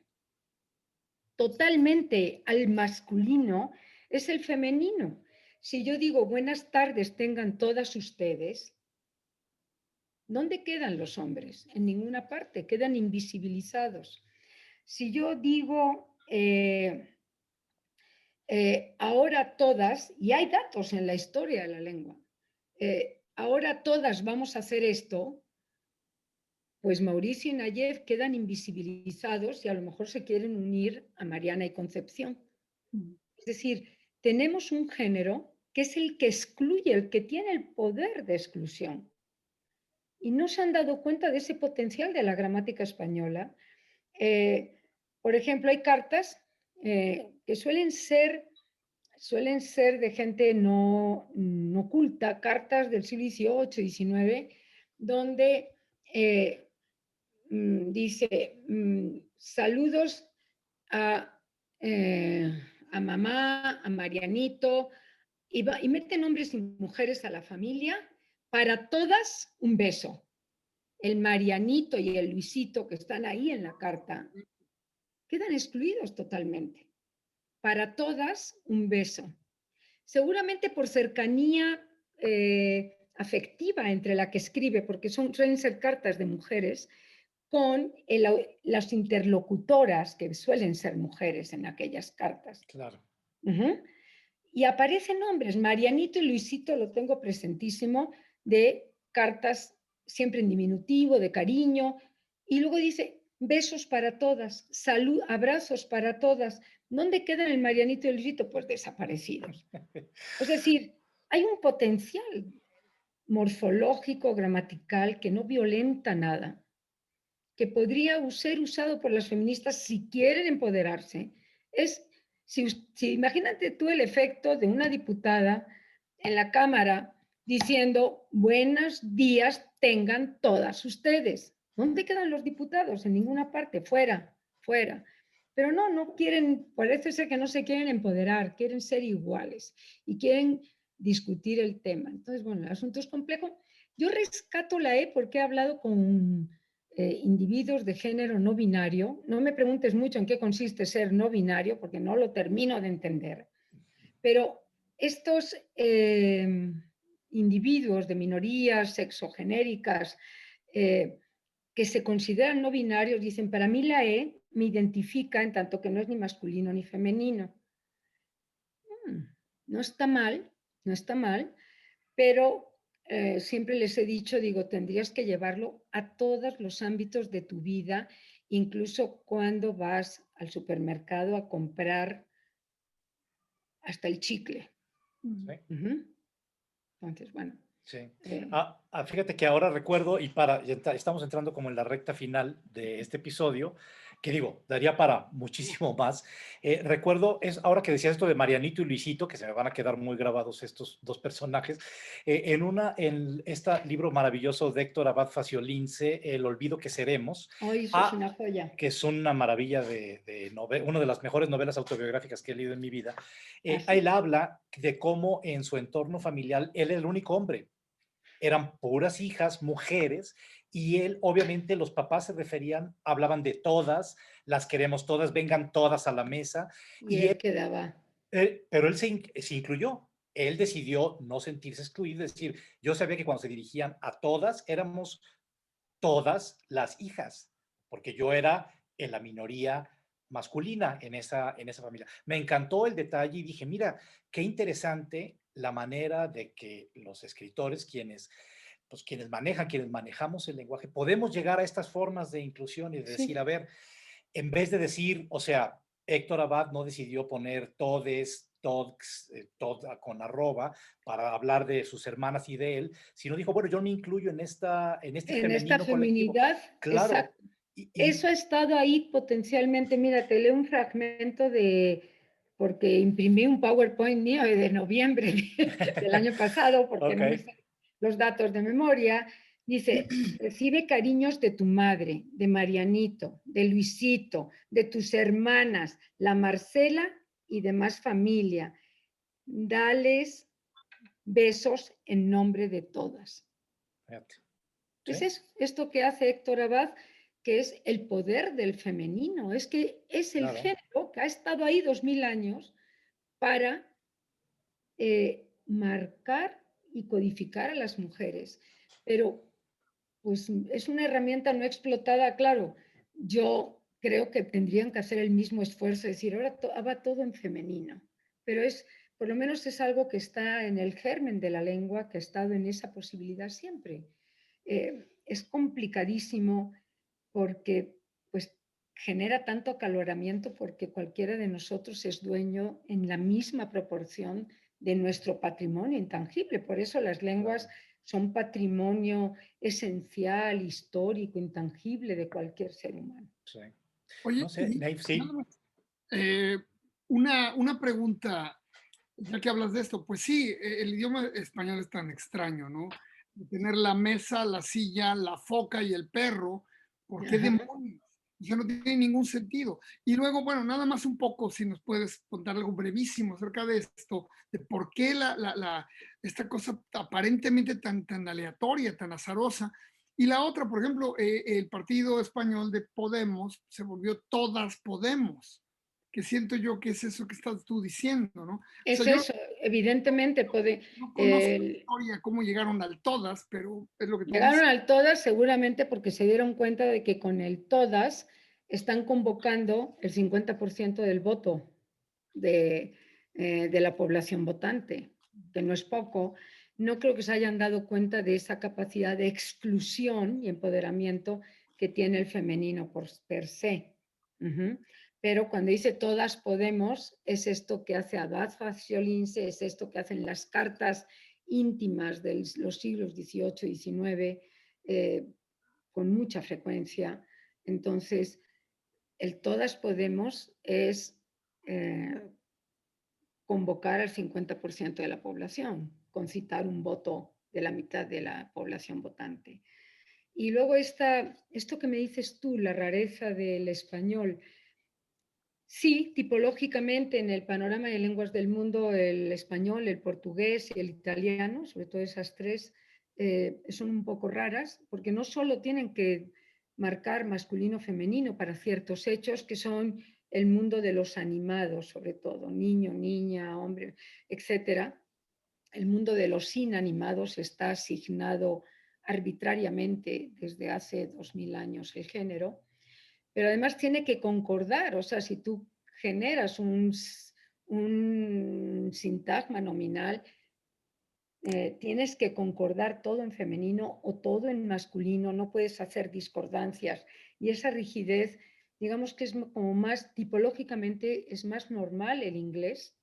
totalmente al masculino, es el femenino. Si yo digo buenas tardes tengan todas ustedes, ¿dónde quedan los hombres? En ninguna parte, quedan invisibilizados. Si yo digo ahora todas, y hay datos en la historia de la lengua, ahora todas vamos a hacer esto, pues Mauricio y Nayev quedan invisibilizados y a lo mejor se quieren unir a Mariana y Concepción. Es decir, tenemos un género que es el que excluye, el que tiene el poder de exclusión. Y no se han dado cuenta de ese potencial de la gramática española. Por ejemplo, hay cartas que suelen ser de gente no culta, cartas del siglo XVIII, XIX, donde dice saludos a mamá, a Marianito, y meten hombres y mujeres a la familia, para todas un beso. El Marianito y el Luisito que están ahí en la carta quedan excluidos totalmente. Para todas un beso. Seguramente por cercanía afectiva entre la que escribe, porque suelen ser cartas de mujeres, con las interlocutoras que suelen ser mujeres en aquellas cartas. Claro. Y aparecen nombres, Marianito y Luisito lo tengo presentísimo, de cartas siempre en diminutivo, de cariño, y luego dice besos para todas, salud, abrazos para todas. ¿Dónde quedan el Marianito y el Luisito? Pues desaparecidos. Es decir, hay un potencial morfológico, gramatical, que no violenta nada, que podría ser usado por las feministas si quieren empoderarse, es si imagínate tú el efecto de una diputada en la Cámara diciendo buenos días tengan todas ustedes. ¿Dónde quedan los diputados? En ninguna parte, fuera, fuera. Pero no, no quieren, parece ser que no se quieren empoderar, quieren ser iguales y quieren discutir el tema. Entonces, bueno, el asunto es complejo. Yo rescato la E porque he hablado con individuos de género no binario. No me preguntes mucho en qué consiste ser no binario, porque no lo termino de entender. Pero estos individuos de minorías sexogenéricas que se consideran no binarios dicen, para mí la E me identifica en tanto que no es ni masculino ni femenino. No está mal, no está mal, pero siempre les he dicho, digo, tendrías que llevarlo a todos los ámbitos de tu vida, incluso cuando vas al supermercado a comprar hasta el chicle. Sí. Entonces, bueno. Sí. Fíjate que ahora recuerdo, y estamos entrando como en la recta final de este episodio, que digo, daría para muchísimo más. Recuerdo, ahora que decías esto de Marianito y Luisito, que se me van a quedar muy grabados estos dos personajes, en este libro maravilloso de Héctor Abad Faciolince, El olvido que seremos. Hoy eso es una joya. Que es una maravilla de novela, una de las mejores novelas autobiográficas que he leído en mi vida. Él habla de cómo en su entorno familiar él era el único hombre. Eran puras hijas, mujeres, y él, obviamente, los papás se referían, hablaban de todas, las queremos todas, vengan todas a la mesa. Y él quedaba. Pero él se incluyó. Él decidió no sentirse excluido, es decir, yo sabía que cuando se dirigían a todas, éramos todas las hijas, porque yo era en la minoría masculina en esa familia. Me encantó el detalle y dije, mira, qué interesante la manera de que los escritores, quienes quienes manejamos el lenguaje, podemos llegar a estas formas de inclusión y de decir, Sí. a ver, en vez de decir, o sea, Héctor Abad no decidió poner todes, tods, con arroba para hablar de sus hermanas y de él, sino dijo, bueno, yo me incluyo en este En esta femenino colectivo. feminidad, Claro. exacto. Eso ha estado ahí potencialmente. Mira, te leo un fragmento porque imprimí un PowerPoint mío de noviembre del año pasado, porque no me sé los datos de memoria. Dice, recibe cariños de tu madre, de Marianito, de Luisito, de tus hermanas, la Marcela y demás familia. Dales besos en nombre de todas. ¿Sí? Es esto que hace Héctor Abad, que es el poder del femenino. Es que es el género que ha estado ahí 2000 años para marcar y codificar a las mujeres. Pero pues es una herramienta no explotada, claro. Yo creo que tendrían que hacer el mismo esfuerzo, decir, ahora va todo en femenino. Pero por lo menos es algo que está en el germen de la lengua, que ha estado en esa posibilidad siempre. Es complicadísimo porque pues genera tanto acaloramiento porque cualquiera de nosotros es dueño en la misma proporción de nuestro patrimonio intangible. Por eso las lenguas son patrimonio esencial, histórico, intangible de cualquier ser humano. Sí. Oye, no sé, Nave, sí. Una pregunta, ya que hablas de esto, pues sí, el idioma español es tan extraño, ¿no? De tener la mesa, la silla, la foca y el perro, ¿por qué demonios? O sea, no tiene ningún sentido. Y luego, bueno, nada más un poco, si nos puedes contar algo brevísimo acerca de esto, de por qué esta cosa aparentemente tan aleatoria, tan azarosa. Y la otra, por ejemplo, el partido español de Podemos se volvió Todas Podemos, que siento yo que es eso que estás tú diciendo, ¿no? Es o sea, eso, evidentemente no conozco la historia, cómo llegaron al Todas, pero es lo que tú llegaron dices. al todas seguramente porque se dieron cuenta de que con el todas están convocando el 50% del voto de la población votante, que no es poco. No creo que se hayan dado cuenta de esa capacidad de exclusión y empoderamiento que tiene el femenino per se. Pero cuando dice todas podemos, es esto que hace Abad Faciolince, es esto que hacen las cartas íntimas de los siglos XVIII y XIX con mucha frecuencia. Entonces, el todas podemos es convocar al 50% de la población, concitar un voto de la mitad de la población votante. Y luego esto que me dices tú, la rareza del español. Sí, tipológicamente en el panorama de lenguas del mundo, el español, el portugués y el italiano, sobre todo esas tres, son un poco raras, porque no solo tienen que marcar masculino-femenino para ciertos hechos que son el mundo de los animados, sobre todo, niño, niña, hombre, etcétera. El mundo de los inanimados está asignado arbitrariamente desde hace 2000 años el género, pero además tiene que concordar, o sea, si tú generas un sintagma nominal, tienes que concordar todo en femenino o todo en masculino, no puedes hacer discordancias. Y esa rigidez, digamos que es como más, tipológicamente, es más normal el inglés,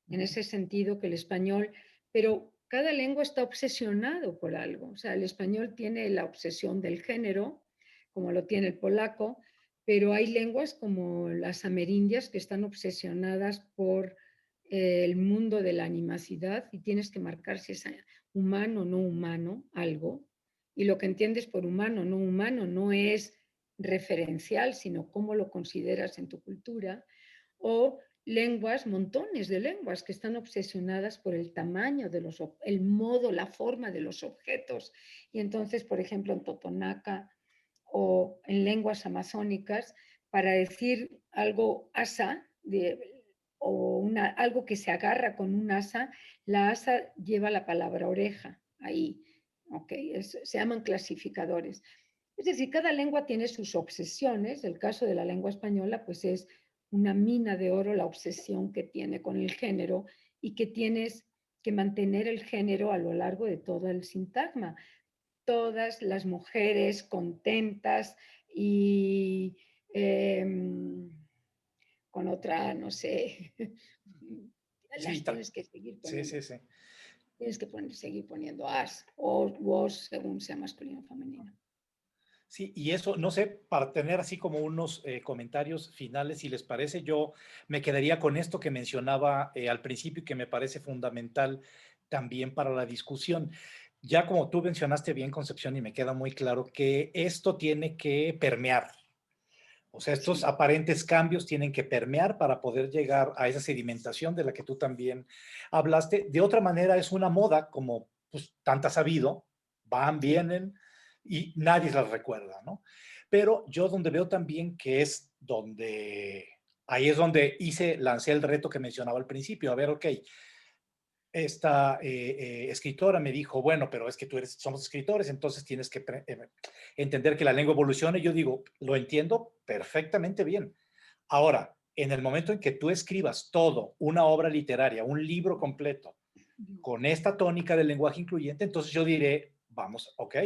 en ese sentido que el español, pero cada lengua está obsesionado por algo. O sea, el español tiene la obsesión del género, como lo tiene el polaco, pero hay lenguas como las amerindias que están obsesionadas por el mundo de la animacidad y tienes que marcar si es humano o no humano algo. Y lo que entiendes por humano o no humano no es referencial, sino cómo lo consideras en tu cultura. O lenguas, montones de lenguas que están obsesionadas por el tamaño de el modo, la forma de los objetos. Y entonces, por ejemplo, en totonaca o en lenguas amazónicas, para decir algo asa o algo que se agarra con un asa, la asa lleva la palabra oreja ahí. Okay, se llaman clasificadores. Es decir, cada lengua tiene sus obsesiones. El caso de la lengua española, pues es una mina de oro la obsesión que tiene con el género y que tienes que mantener el género a lo largo de todo el sintagma. Todas las mujeres contentas y eh, con otra, no sé, las Sí, tienes que seguir sí, poniendo. sí, sí. Tienes que seguir poniendo as o was según sea masculino o femenino. Sí, y eso, no sé, para tener así como unos comentarios finales, si les parece, yo me quedaría con esto que mencionaba al principio y que me parece fundamental también para la discusión. Ya como tú mencionaste bien, Concepción, y me queda muy claro que esto tiene que permear. O sea, estos Sí. aparentes cambios tienen que permear para poder llegar a esa sedimentación de la que tú también hablaste. De otra manera, es una moda, como pues, tantas ha habido, van, vienen y nadie las recuerda, ¿no? Pero yo donde veo también que es donde, ahí es donde lancé el reto que mencionaba al principio. A ver, ok, esta escritora me dijo, bueno, pero es que somos escritores, entonces tienes que entender que la lengua evoluciona. Y yo digo, lo entiendo perfectamente bien. Ahora, en el momento en que tú escribas todo, una obra literaria, un libro completo, con esta tónica del lenguaje incluyente, entonces yo diré, vamos, ok.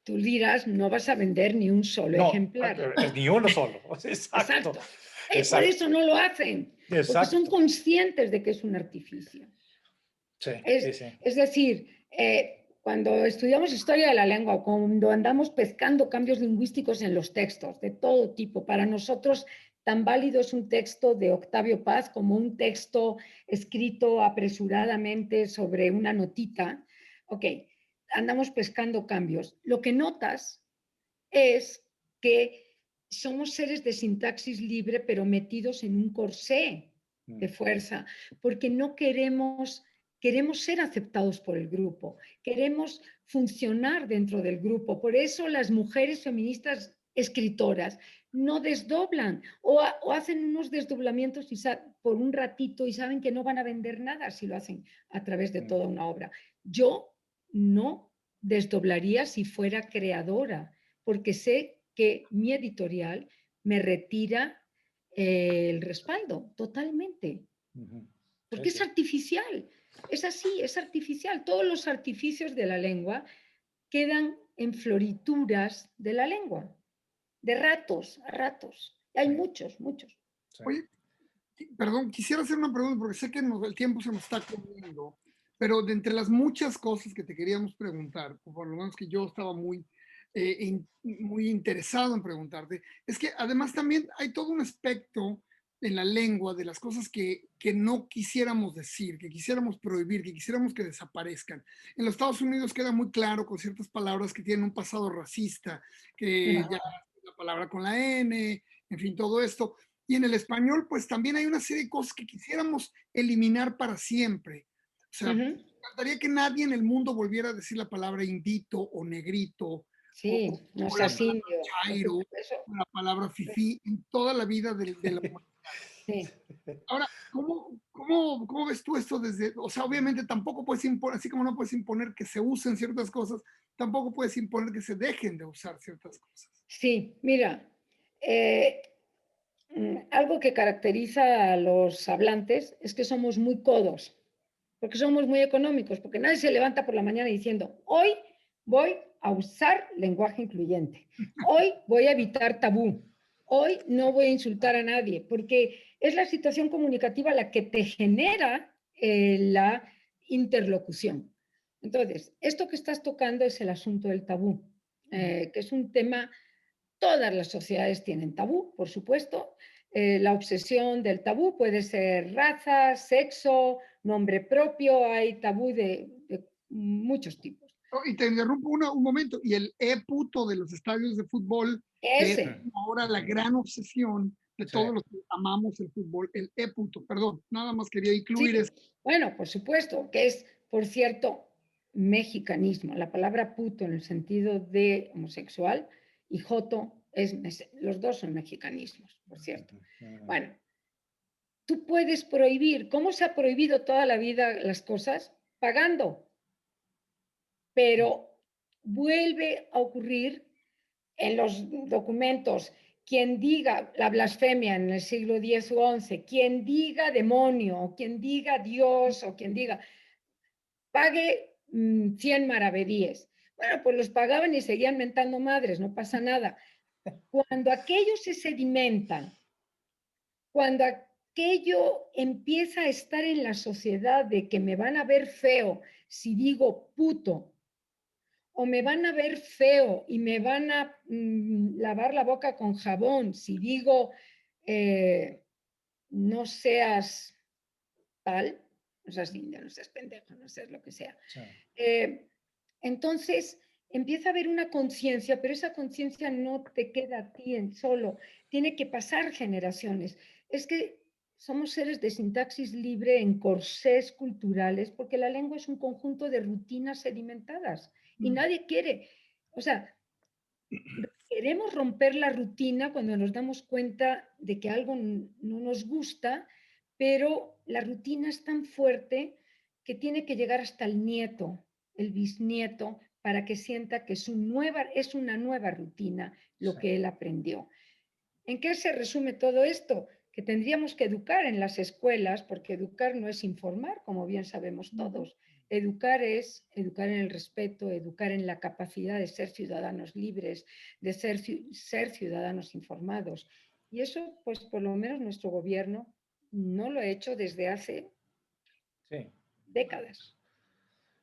Tú dirás, no vas a vender ni un solo No, ejemplar. ni uno solo. Exacto, Exacto. Por exacto, eso no lo hacen, porque son exacto. conscientes de que es un artificio. Sí, Es, sí, sí. es decir, cuando estudiamos historia de la lengua, cuando andamos pescando cambios lingüísticos en los textos de todo tipo, para nosotros tan válido es un texto de Octavio Paz como un texto escrito apresuradamente sobre una notita. Ok, andamos pescando cambios. Lo que notas es que somos seres de sintaxis libre, pero metidos en un corsé de fuerza, porque no queremos ser aceptados por el grupo, queremos funcionar dentro del grupo. Por eso las mujeres feministas escritoras no desdoblan o hacen unos desdoblamientos por un ratito y saben que no van a vender nada si lo hacen a través de toda una obra. Yo no desdoblaría si fuera creadora, porque sé que mi editorial me retira el respaldo totalmente, porque es artificial, es así, es artificial. Todos los artificios de la lengua quedan en florituras de la lengua, de ratos a ratos. Hay muchos, muchos. Sí. Oye, perdón, quisiera hacer una pregunta porque sé que el tiempo se nos está comiendo, pero de entre las muchas cosas que te queríamos preguntar, o por lo menos que yo estaba muy interesado en preguntarte, es que además también hay todo un aspecto en la lengua de las cosas que no quisiéramos decir, que quisiéramos prohibir, que quisiéramos que desaparezcan. En los Estados Unidos queda muy claro con ciertas palabras que tienen un pasado racista, que ya la palabra con la N, en fin, todo esto. Y en el español, pues también hay una serie de cosas que quisiéramos eliminar para siempre. O sea, me encantaría que nadie en el mundo volviera a decir la palabra indito o negrito Sí, no o la seas palabra indio. chairo o la palabra fifí en toda la vida de la humanidad. Sí. Ahora, ¿cómo ves tú esto desde, o sea, obviamente tampoco puedes imponer, así como no puedes imponer que se usen ciertas cosas, tampoco puedes imponer que se dejen de usar ciertas cosas? Sí, mira, eh, algo que caracteriza a los hablantes es que somos muy codos, porque somos muy económicos, porque nadie se levanta por la mañana diciendo, hoy voy a usar lenguaje incluyente, hoy voy a evitar tabú, hoy no voy a insultar a nadie, porque es la situación comunicativa la que te genera la interlocución. Entonces, esto que estás tocando es el asunto del tabú, que es un tema. Todas las sociedades tienen tabú, por supuesto. La obsesión del tabú puede ser raza, sexo, nombre propio, hay tabú de muchos tipos. Oh, y te interrumpo un momento, y el puto de los estadios de fútbol, que es Ese, ahora la gran obsesión de Sí. todos los que amamos el fútbol, el puto, perdón, nada más quería incluir sí, eso. bueno, por supuesto, que es, por cierto, mexicanismo. La palabra puto en el sentido de homosexual y joto, los dos son mexicanismos, por cierto. Bueno, tú puedes prohibir. ¿Cómo se ha prohibido toda la vida las cosas? Pagando. Pero vuelve a ocurrir en los documentos. Quien diga la blasfemia en el siglo X o XI, quien diga demonio, o quien diga Dios, o quien diga, pague 100 maravedíes. Bueno, pues los pagaban y seguían mentando madres, no pasa nada. Cuando aquellos se sedimentan, cuando aquello empieza a estar en la sociedad de que me van a ver feo si digo puto, o me van a ver feo y me van a lavar la boca con jabón si digo no seas tal, no seas indio, no seas pendejo, no seas lo que sea. Sí. Entonces empieza a haber una conciencia, pero esa conciencia no te queda a ti en solo, tiene que pasar generaciones. Es que somos seres de sintaxis libre en corsés culturales porque la lengua es un conjunto de rutinas sedimentadas y nadie quiere, o sea, queremos romper la rutina cuando nos damos cuenta de que algo no nos gusta, pero la rutina es tan fuerte que tiene que llegar hasta el nieto, el bisnieto, para que sienta que es una nueva rutina lo Sí. que él aprendió. ¿En qué se resume todo esto? Que tendríamos que educar en las escuelas, porque educar no es informar, como bien sabemos todos. Educar es educar en el respeto, educar en la capacidad de ser ciudadanos libres, de ser ciudadanos informados. Y eso, pues por lo menos nuestro gobierno no lo ha hecho desde hace Sí. décadas.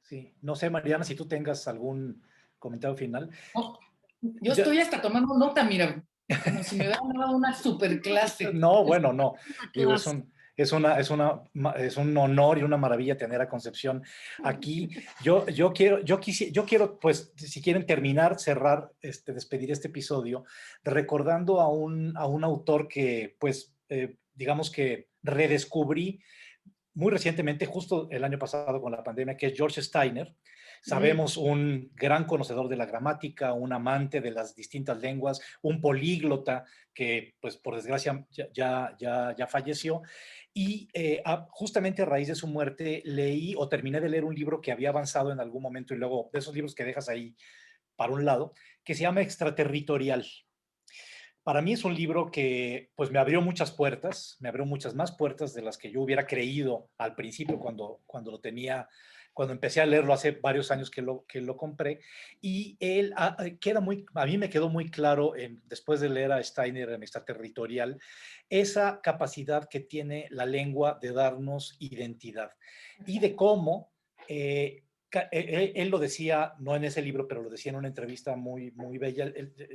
Sí. No sé, Mariana, si tú tengas algún comentario final. No, yo estoy hasta tomando nota, mira, como si me hubieran dado una super clase. No, bueno, no. Digo, Clase. es un honor y una maravilla tener a Concepción aquí. Yo quiero, pues, si quieren terminar, cerrar, despedir este episodio, recordando a un autor que, pues, digamos que redescubrí muy recientemente, justo el año pasado con la pandemia, que es George Steiner. Sabemos un gran conocedor de la gramática, un amante de las distintas lenguas, un políglota que, pues, por desgracia, ya falleció. Y justamente a raíz de su muerte leí o terminé de leer un libro que había avanzado en algún momento y luego de esos libros que dejas ahí para un lado, que se llama Extraterritorial. Para mí es un libro que pues me abrió muchas puertas, me abrió muchas más puertas de las que yo hubiera creído al principio cuando lo tenía, cuando empecé a leerlo hace varios años que lo compré. Y él a mí me quedó muy claro después de leer a Steiner en Extraterritorial, esa capacidad que tiene la lengua de darnos identidad y de cómo él lo decía, no en ese libro, pero lo decía en una entrevista muy, muy bella.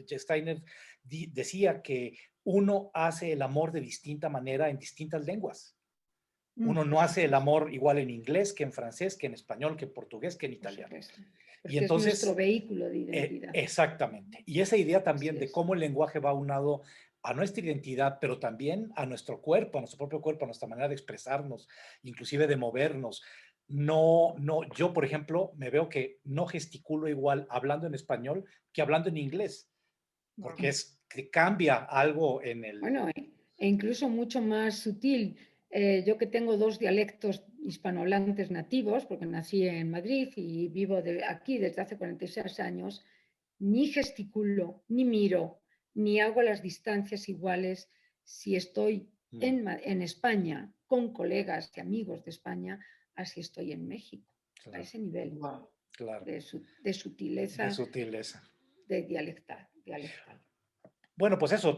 Steiner decía que uno hace el amor de distinta manera en distintas lenguas. Uno Mm. no hace el amor igual en inglés que en francés, que en español, que en portugués, que en Por italiano. supuesto. Y Porque es entonces, nuestro vehículo de identidad. exactamente. Y esa idea también Así de es. cómo el lenguaje va aunado a nuestra identidad, pero también a nuestro cuerpo, a nuestro propio cuerpo, a nuestra manera de expresarnos, inclusive de movernos. No, yo, por ejemplo, me veo que no gesticulo igual hablando en español que hablando en inglés, porque es que cambia algo en el... Bueno, e incluso mucho más sutil. Yo que tengo dos dialectos hispanohablantes nativos, porque nací en Madrid y vivo aquí desde hace 46 años, ni gesticulo, ni miro, ni hago las distancias iguales si estoy en España con colegas y amigos de España, así estoy en México, a Claro, ese nivel Wow. claro, de de sutileza, sutileza. de dialectal. Bueno, pues eso,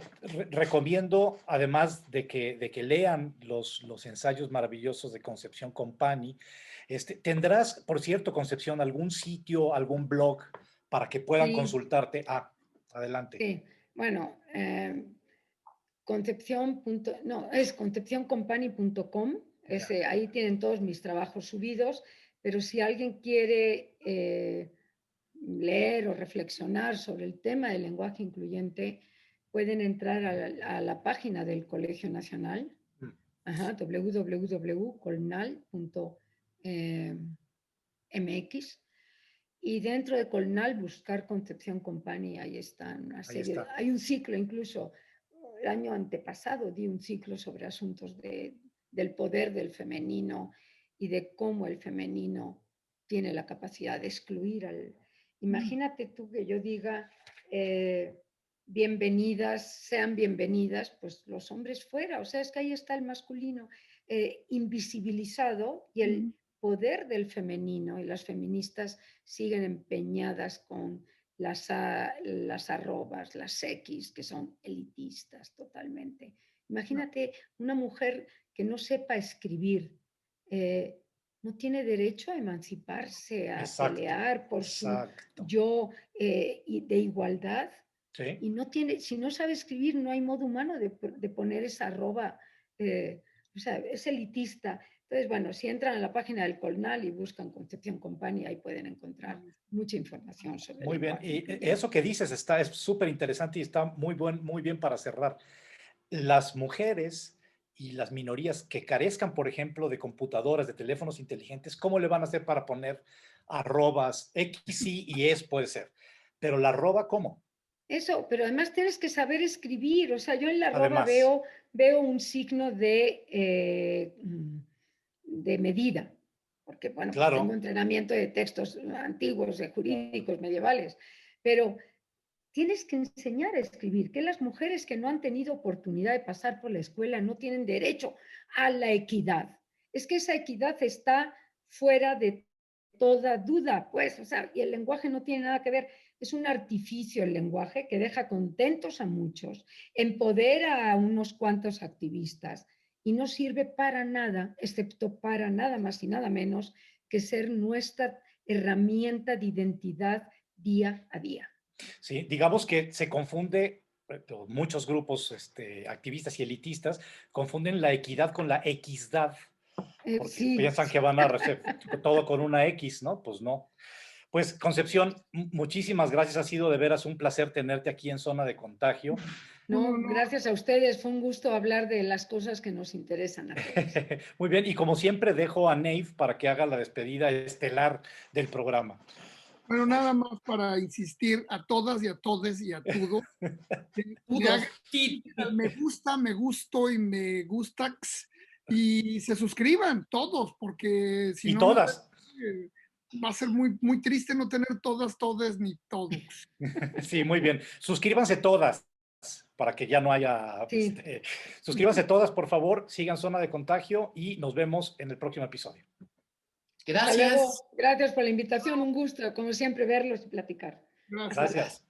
recomiendo, además de que lean los ensayos maravillosos de Concepción Company. ¿Tendrás, por cierto, Concepción, algún sitio, algún blog para que puedan Sí, consultarte? Adelante. sí. Bueno, no, es concepcioncompany.com. Ahí tienen todos mis trabajos subidos, pero si alguien quiere leer o reflexionar sobre el tema del lenguaje incluyente, pueden entrar a la página del Colegio Nacional, www.colnal.mx, y dentro de Colnal buscar Concepción Company. Ahí están una Ahí serie, está. hay un ciclo incluso, el año antepasado di un ciclo sobre asuntos del poder del femenino y de cómo el femenino tiene la capacidad de excluir al... Imagínate tú que yo diga, bienvenidas, sean bienvenidas, pues los hombres fuera. O sea, es que ahí está el masculino invisibilizado y el poder del femenino, y las feministas siguen empeñadas con las arrobas, las X, que son elitistas totalmente. Imagínate una mujer que no sepa escribir, no tiene derecho a emanciparse, a Exacto, pelear por su exacto. yo de igualdad. Sí. Y no tiene, si no sabe escribir, no hay modo humano de poner esa arroba, o sea, es elitista. Entonces, bueno, si entran a la página del Colnal y buscan Concepción Company, ahí pueden encontrar mucha información sobre el Muy bien. lenguaje Y incluyente. eso que dices es súper interesante y está muy bien para cerrar. Las mujeres y las minorías que carezcan, por ejemplo, de computadoras, de teléfonos inteligentes, ¿cómo le van a hacer para poner arrobas? X, sí y es puede ser. Pero la arroba, ¿cómo? Eso, pero además tienes que saber escribir. O sea, yo en la arroba Además, veo un signo de medida, porque, bueno, pues tengo claro, entrenamiento de textos antiguos, jurídicos, medievales, pero tienes que enseñar a escribir, que las mujeres que no han tenido oportunidad de pasar por la escuela no tienen derecho a la equidad. Es que esa equidad está fuera de toda duda, pues, o sea, y el lenguaje no tiene nada que ver, es un artificio el lenguaje que deja contentos a muchos, empodera a unos cuantos activistas y no sirve para nada, excepto para nada más y nada menos que ser nuestra herramienta de identidad día a día. sí, digamos que se confunde, muchos grupos activistas y elitistas confunden la equidad con la equidad, porque Sí, piensan que van a recibir todo con una X, ¿no? Pues no. Pues Concepción, muchísimas gracias. Ha sido de veras un placer tenerte aquí en Zona de Contagio. Un no, honor. gracias a ustedes. Fue un gusto hablar de las cosas que nos interesan a todos. Muy bien, y como siempre dejo a Nave para que haga la despedida estelar del programa. Bueno, nada más para insistir a todas y a todes y a todos. Le hagan Todos. Sí. al me gusta, me gusto y me gustax y se suscriban todos, porque si Y no, no todas. va a ser muy, muy triste no tener todas, todes ni todos. Sí, muy bien. Suscríbanse todas para que ya no haya... Sí, suscríbanse todas, por favor. Sigan Zona de Contagio y nos vemos en el próximo episodio. hasta Gracias. luego. Gracias por la invitación. Un gusto, como siempre, verlos y platicar. Gracias. Hasta luego. Gracias.